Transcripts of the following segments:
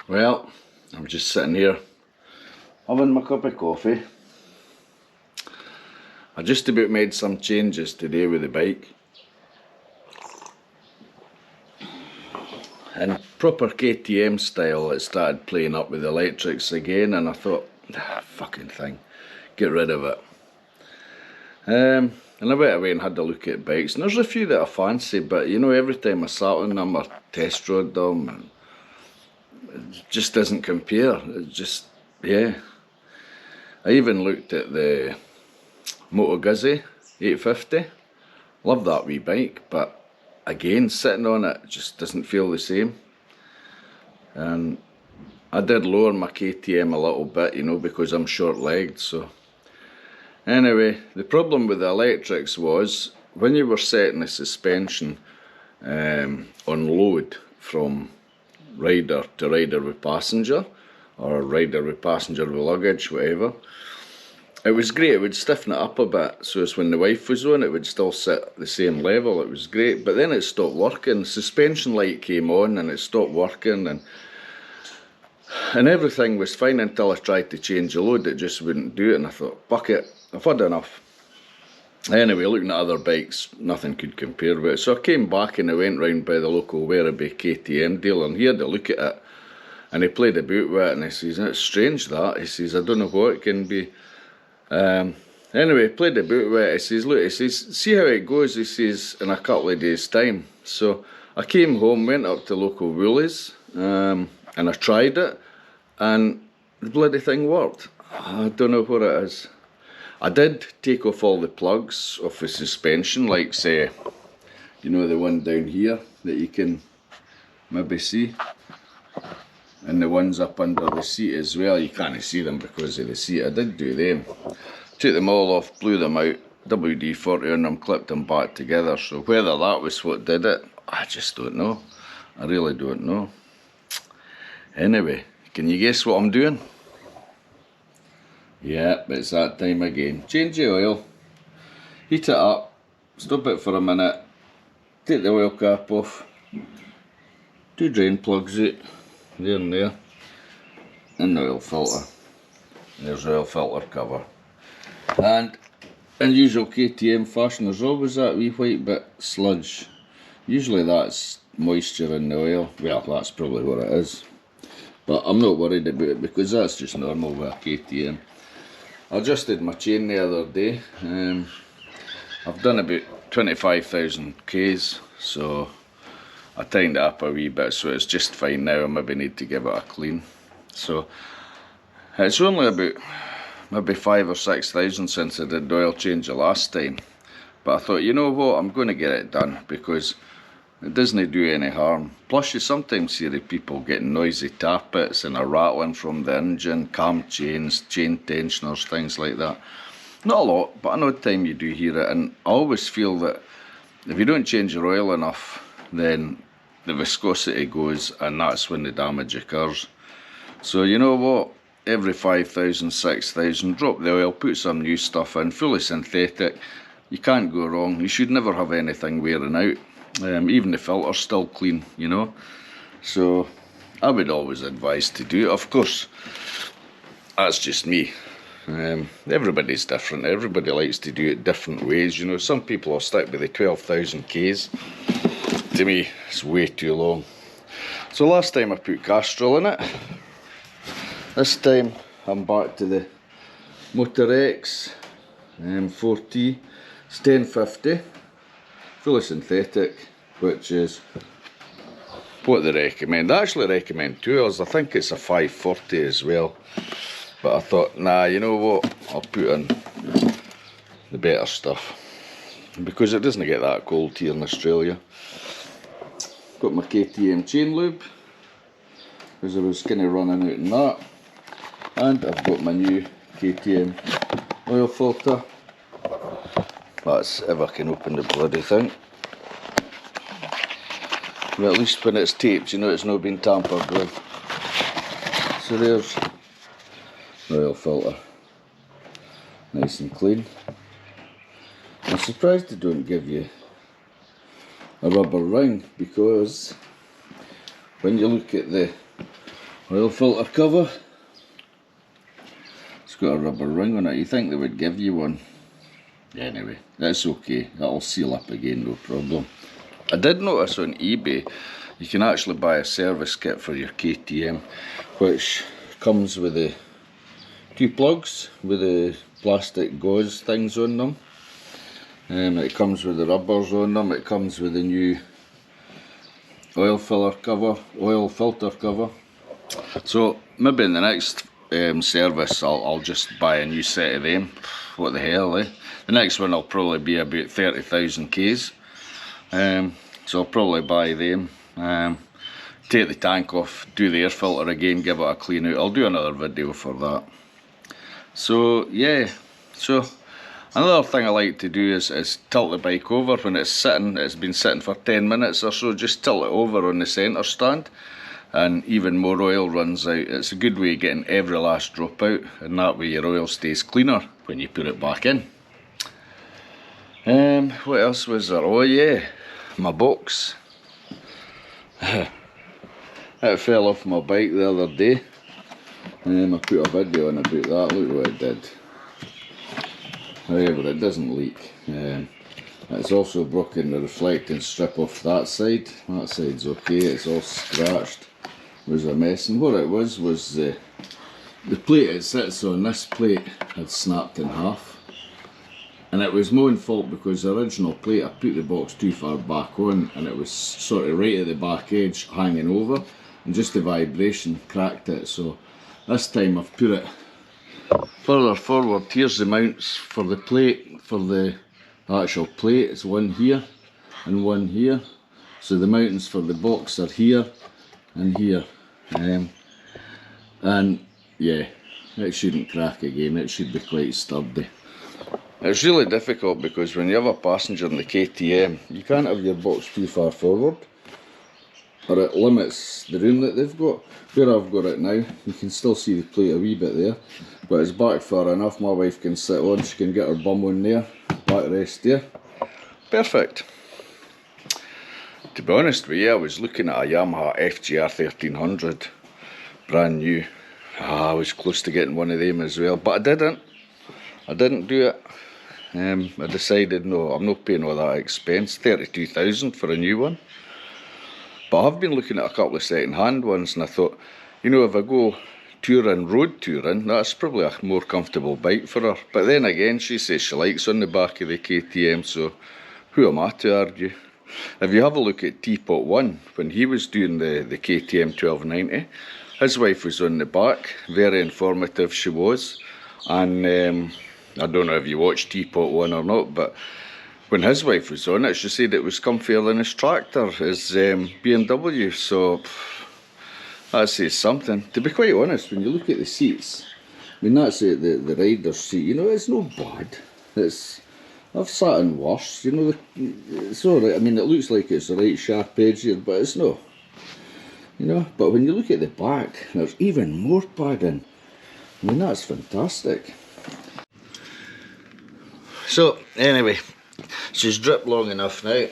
Well, I'm just sitting here having my cup of coffee. I just about made some changes today with the bike. In proper KTM style, it started playing up with the electrics again, and I thought, fucking thing, get rid of it. And I went away and had a look at bikes, and there's a few that I fancy, but you know, every time I sat on them or test rode them, it just doesn't compare. It just, yeah. I even looked at the Moto Guzzi 850. Love that wee bike, but again, sitting on it just doesn't feel the same. And I did lower my KTM a little bit, you know, because I'm short-legged, so. Anyway, the problem with the electrics was, when you were setting the suspension on load from rider to rider with passenger, or rider with passenger with luggage, whatever, it was great. It would stiffen it up a bit, so as when the wife was on, it would still sit at the same level. It was great, but then it stopped working. The suspension light came on and it stopped working, and everything was fine until I tried to change the load. It just wouldn't do it, and I thought, fuck it, I've had enough. Anyway, looking at other bikes, nothing could compare with it. So I came back and I went round by the local Werribee KTM dealer, and he had a look at it, and he played about with it, and he says, it's strange that. He says, I don't know what it can be. Anyway, played about with it. He says, look, he says, see how it goes, he says, in a couple of days' time. So I came home, went up to local Woolies, and I tried it, and the bloody thing worked. I don't know what it is. I did take off all the plugs off the suspension, like say, you know, the one down here that you can maybe see, and the ones up under the seat as well. You can't see them because of the seat. I did do them. Took them all off, blew them out, WD-40 on them, clipped them back together. So whether that was what did it, I just don't know. I really don't know. Anyway, can you guess what I'm doing? Yeah, it's that time again. Change the oil, heat it up, stop it for a minute, take the oil cap off, 2 drain plugs out, there and there, and the oil filter. There's the oil filter cover. And in usual KTM fashion, there's always that wee white bit sludge. Usually that's moisture in the oil. Well, that's probably what it is. But I'm not worried about it because that's just normal with a KTM. I adjusted my chain the other day. I've done about 25,000 Ks, so I tightened it up a wee bit, so it's just fine now. I maybe need to give it a clean. So it's only about maybe 5,000 or 6,000 since I did the oil change the last time. But I thought, you know what, I'm going to get it done because it doesn't do any harm. Plus you sometimes hear of people getting noisy tappets and a rattling from the engine, cam chains, chain tensioners, things like that. Not a lot, but an odd time you do hear it, and I always feel that if you don't change your oil enough, then the viscosity goes, and that's when the damage occurs. So you know what, every 5,000, 6,000, drop the oil, put some new stuff in, fully synthetic. You can't go wrong. You should never have anything wearing out. Even the filter's still clean, you know. So I would always advise to do it. Of course, that's just me. Everybody's different. Everybody likes to do it different ways, you know. Some people will stick with the 12,000 Ks. To me, it's way too long. So last time I put Castrol in it. This time I'm back to the Motor X 4T. It's 1050. Fully synthetic, which is what they recommend. They actually recommend 2 hours. I think it's a 540 as well. But I thought, nah, you know what, I'll put in the better stuff. Because it doesn't get that cold here in Australia. Got my KTM chain lube, because I was kind of running out in that. And I've got my new KTM oil filter. That's if I can open the bloody thing. But at least when it's taped, you know it's not been tampered with. So there's the oil filter. Nice and clean. I'm surprised they don't give you a rubber ring, because when you look at the Oil filter cover. It's got a rubber ring on it. You think they would give you one. Anyway, that's okay. That'll seal up again, no problem. I did notice on eBay you can actually buy a service kit for your KTM, which comes with the 2 plugs with the plastic gauze things on them. It comes with the rubbers on them. It comes with the new oil filter cover. So maybe in the next service I'll just buy a new set of them. What the hell, eh? The next one will probably be about 30,000 Ks. So I'll probably buy them. Take the tank off, do the air filter again, give it a clean out. I'll do another video for that. So yeah, so another thing I like to do is tilt the bike over when it's sitting. It's been sitting for 10 minutes or so. Just tilt it over on the centre stand, and even more oil runs out. It's a good way of getting every last drop out, and that way your oil stays cleaner when you put it back in. What else was there? Oh yeah, my box. It fell off my bike the other day. I put a video on about that. Look what it did. However, it doesn't leak. It's also broken the reflecting strip off that side. That side's okay. It's all scratched. It was a mess, and what it was the plate it sits on. This plate had snapped in half, and it was my own fault because the original plate I put the box too far back on, and it was sort of right at the back edge hanging over, and just the vibration cracked it. So this time I've put it further forward. Here's the mounts for the plate, for the actual plate. It's one here and one here. So the mounts for the box are here and here. And yeah, it shouldn't crack again. It should be quite sturdy. It's really difficult because when you have a passenger in the KTM, you can't have your box too far forward, or it limits the room that they've got. Where I've got it now, you can still see the plate a wee bit there, but it's back far enough. My wife can sit on, she can get her bum on there, back rest there. Perfect. To be honest with you, I was looking at a Yamaha FGR 1300, brand new. I was close to getting one of them as well, but I didn't. I didn't do it. I decided no, I'm not paying all that expense, 32,000 for a new one. But I've been looking at a couple of second-hand ones, and I thought, you know, if I go touring, road touring, that's probably a more comfortable bike for her. But then again, she says she likes on the back of the KTM, so who am I to argue? If you have a look at Teapot 1, when he was doing the KTM 1290, his wife was on the back, very informative she was. And I don't know if you watched Teapot 1 or not, but when his wife was on it, she said it was comfier than his tractor, his BMW, so that says something. To be quite honest, when you look at the seats, I mean, that's the rider's seat, you know, it's no bad. I've sat in worse, you know, it's alright. I mean, it looks like it's a right sharp edge here, but it's no. You know, but when you look at the back, there's even more padding. I mean, that's fantastic. So, anyway, she's dripped long enough now.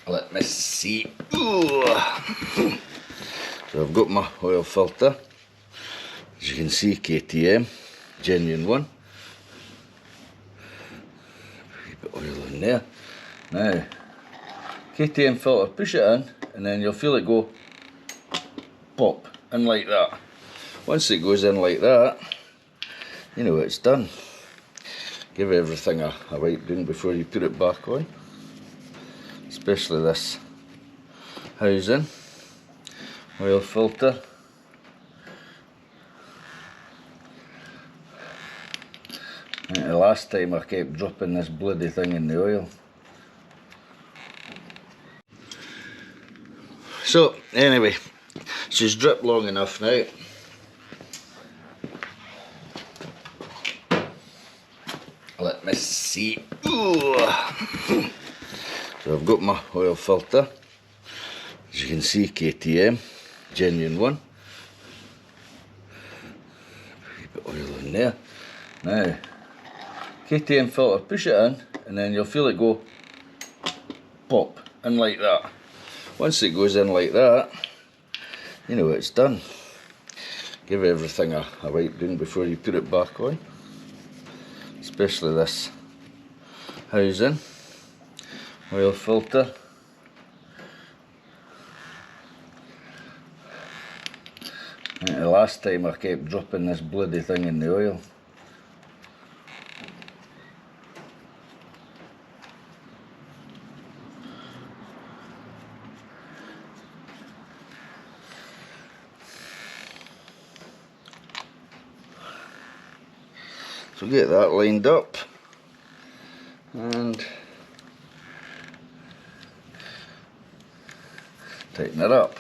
Let me see. Ooh. So I've got my oil filter. As you can see, KTM, genuine one. A bit of oil in there. Now, KTM filter, push it in, and then you'll feel it go pop in like that. Once it goes in like that, you know it's done. Give everything a wipe down before you put it back on, especially this housing, oil filter. And the last time I kept dropping this bloody thing in the oil. So anyway, she's dripped long enough now. Let me see. Ooh. So I've got my oil filter. As you can see, KTM, genuine one. A bit of oil in there. Now, KTM filter, push it in, and then you'll feel it go pop in like that. Once it goes in like that, you know it's done. Give everything a wipe down before you put it back on, especially this housing, oil filter. And the last time I kept dropping this bloody thing in the oil. So get that lined up and tighten it up.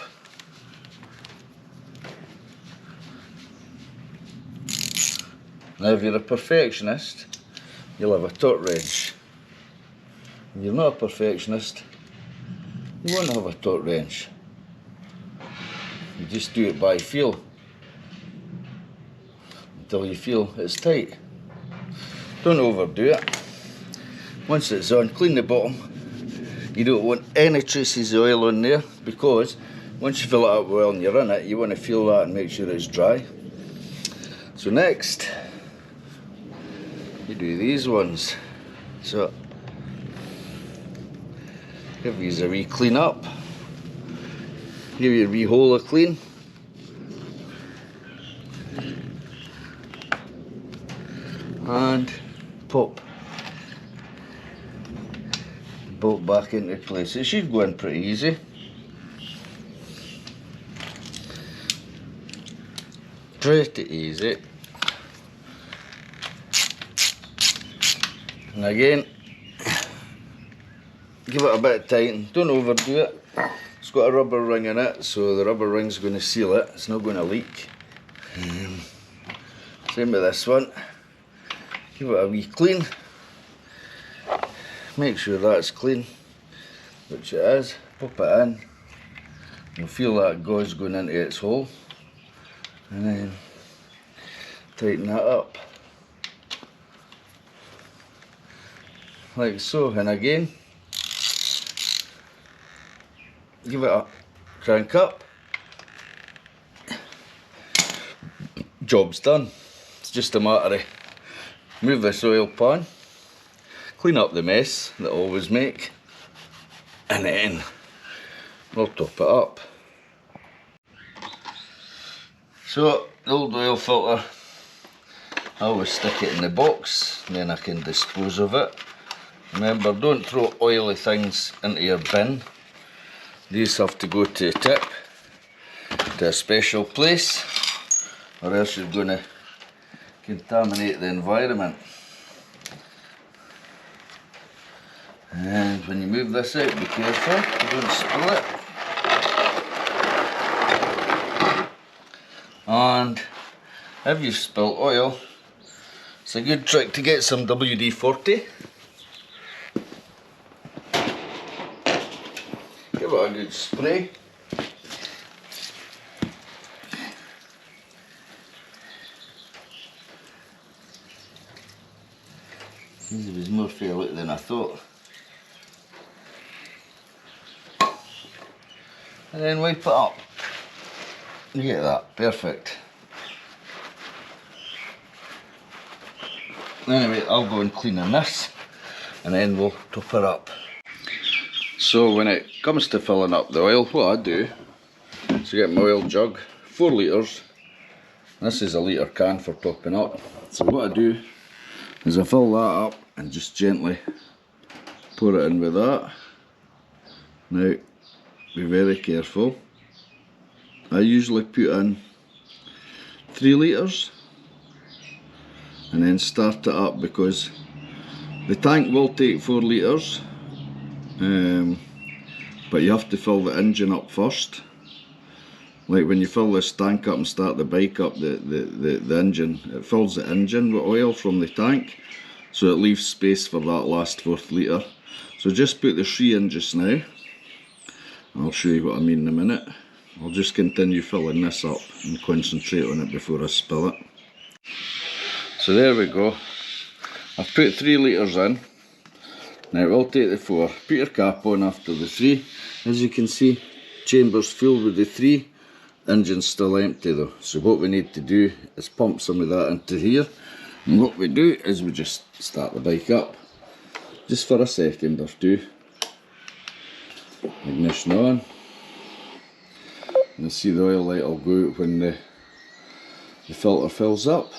Now if you're a perfectionist, you'll have a torque wrench. If you're not a perfectionist, you won't have a torque wrench. You just do it by feel until you feel it's tight. Don't overdo it. Once it's on, clean the bottom. You don't want any traces of oil on there, because once you fill it up well and you're in it, you want to feel that and make sure it's dry. So next, you do these ones. So give these a wee clean up. Give your wee hole a clean. And pop bolt back into place. It should go in pretty easy. Pretty easy. And again, give it a bit of time, don't overdo it. It's got a rubber ring in it, so the rubber ring's going to seal it, it's not going to leak. Same with this one. Give it a wee clean. Make sure that's clean, which it is. Pop it in. You'll feel that gauze going into its hole. And then tighten that up. Like so, and again, give it a crank up. Job's done. It's just a matter of move this oil pan, clean up the mess that I always make, and then we'll top it up. So the old oil filter, I always stick it in the box and then I can dispose of it. Remember, don't throw oily things into your bin. These have to go to a tip, to a special place, or else you're going to contaminate the environment. And when you move this out, be careful, you don't spill it. And if you've spilt oil, it's a good trick to get some WD-40. Give it a good spray. There was more fair it than I thought. And then wipe it up. You get that, perfect. Anyway, I'll go and clean on this and then we'll top her up. So when it comes to filling up the oil, what I do is get my oil jug, 4 litres. This is a litre can for topping up. So what I do is I fill that up and just gently pour it in with that. Now, be very careful. I usually put in 3 litres and then start it up, because the tank will take 4 litres, but you have to fill the engine up first. Like when you fill this tank up and start the bike up, the engine, it fills the engine with oil from the tank, so it leaves space for that last 4th litre. So just put the 3 in just now. I'll show you what I mean in a minute. I'll just continue filling this up and concentrate on it before I spill it. So there we go. I've put 3 litres in. Now we'll take the 4, put your cap on after the 3. As you can see, chamber's full with the 3, engine's still empty though. So what we need to do is pump some of that into here. And what we do is we just start the bike up, just for a second or two. Ignition on. And you'll see the oil light will go out when the filter fills up.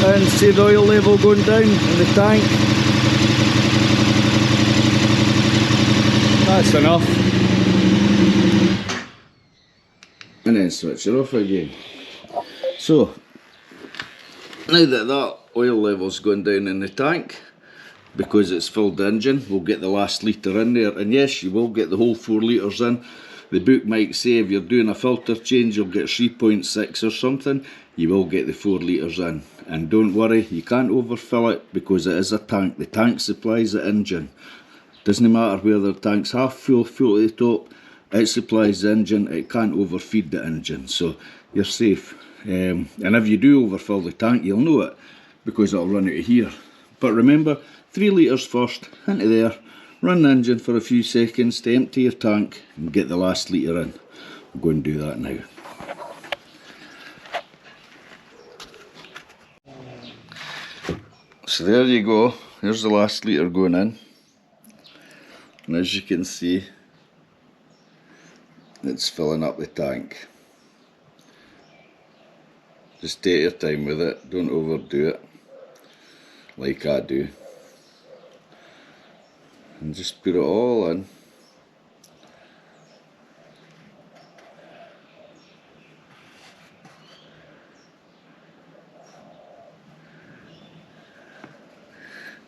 And see the oil level going down in the tank. That's enough. And then switch it off again. So, now that oil level's going down in the tank, because it's filled the engine, we'll get the last litre in there. And yes, you will get the whole 4 litres in. The book might say if you're doing a filter change you'll get 3.6 or something. You will get the 4 litres in. And don't worry, you can't overfill it because it is a tank. The tank supplies the engine. Doesn't matter whether the tank's half full, full to the top, it supplies the engine, it can't overfeed the engine. So you're safe. And if you do overfill the tank, you'll know it because it'll run out of here. But remember, 3 litres first, into there, run the engine for a few seconds to empty your tank and get the last litre in. We'll go and do that now. So there you go, here's the last litre going in. And as you can see, it's filling up the tank. Just take your time with it, don't overdo it, like I do. And just put it all in.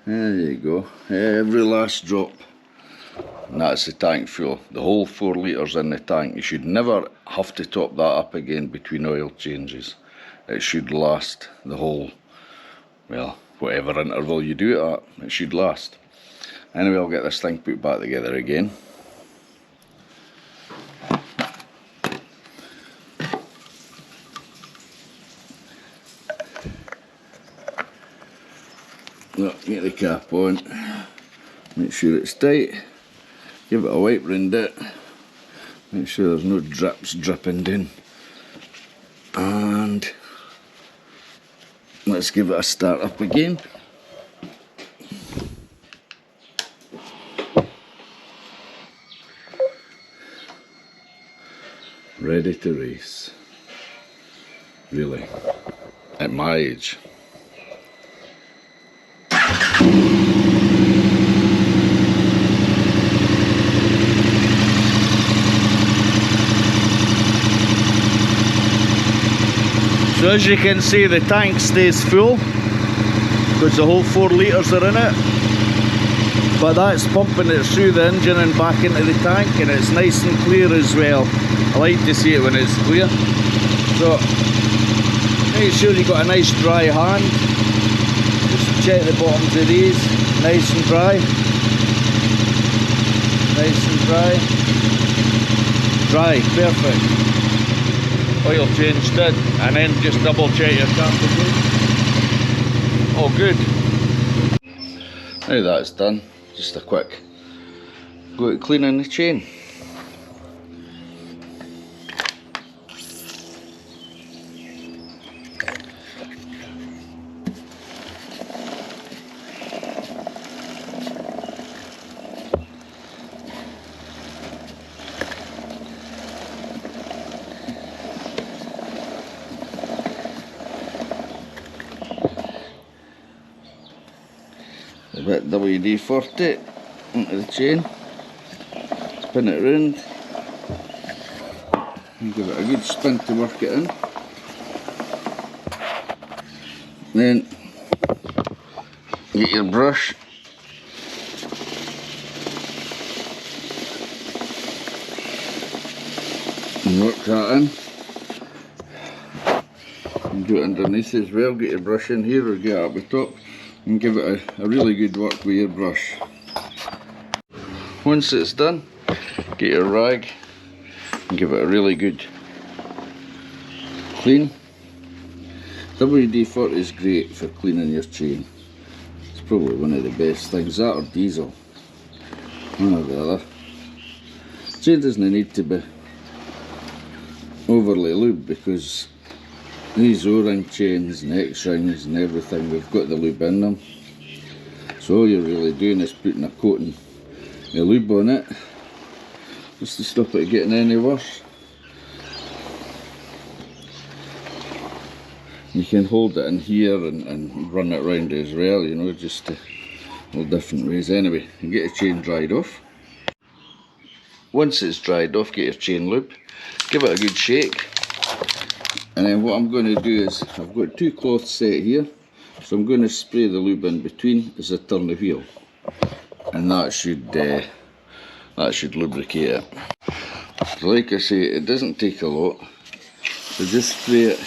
There you go, every last drop. And that's the tank full, the whole 4 litres in the tank. You should never have to top that up again between oil changes. It should last the whole, well, whatever interval you do it at, it should last. Anyway, I'll get this thing put back together again. Look, get the cap on, make sure it's tight, give it a wipe round it, make sure there's no drips dripping down, and let's give it a start up again. Ready to race, really, at my age. So as you can see, the tank stays full because the whole 4 litres are in it, but that's pumping it through the engine and back into the tank, and it's nice and clear as well. I like to see it when it's clear. So make sure you've got a nice dry hand. Just check the bottoms of these, nice and dry. Nice and dry. Dry, perfect. Oil change done, and then just double check your cap again. All good. Now that's done, just a quick go at cleaning the chain. A bit WD-40 into the chain, spin it round and give it a good spin to work it in. Then get your brush and work that in. And do it underneath as well, get your brush in here or get it up the top. And give it a really good work with your brush. Once it's done, get your rag and give it a really good clean. WD-40 is great for cleaning your chain. It's probably one of the best things. That or diesel, one or the other. Chain doesn't need to be overly lubed because these O-ring chains and X-rings and everything, we've got the lube in them. So all you're really doing is putting a coating of lube on it just to stop it getting any worse. You can hold it in here and run it round as well, you know, just all different ways. Anyway, you get your chain dried off. Once it's dried off, get your chain lube, give it a good shake, and then what I'm going to do is, I've got two cloths set here, so I'm going to spray the lube in between as I turn the wheel, and that should lubricate it. So like I say, it doesn't take a lot, so just spray it.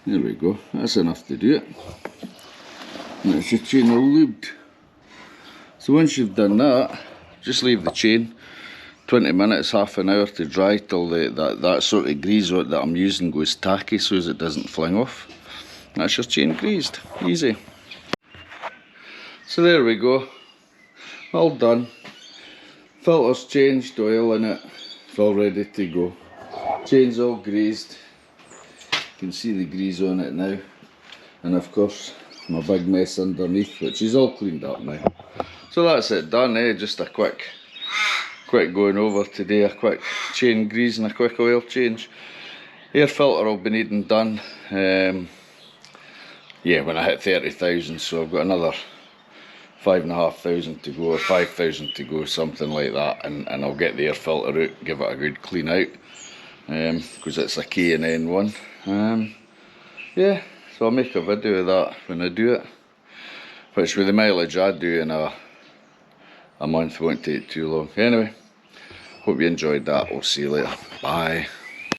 There we go, that's enough to do it. And that's your chain all lubed. So once you've done that, just leave the chain 20 minutes, half an hour to dry till that sort of grease that I'm using goes tacky so as it doesn't fling off. That's your chain greased, easy. So there we go, all done. Filter's changed, oil in it, it's all ready to go. Chain's all greased. You can see the grease on it now, and of course my big mess underneath, which is all cleaned up now. So that's it done, just a quick going over today, a quick chain grease and a quick oil change. Air filter will be needing done, yeah, when I hit 30,000, so I've got another 5,500 to go, or 5,000 to go, something like that, and I'll get the air filter out, give it a good clean out, because it's a K&N one. Yeah, so I'll make a video of that when I do it, which with the mileage I do in a month won't take too long. Anyway, hope you enjoyed that. We'll see you later. Bye.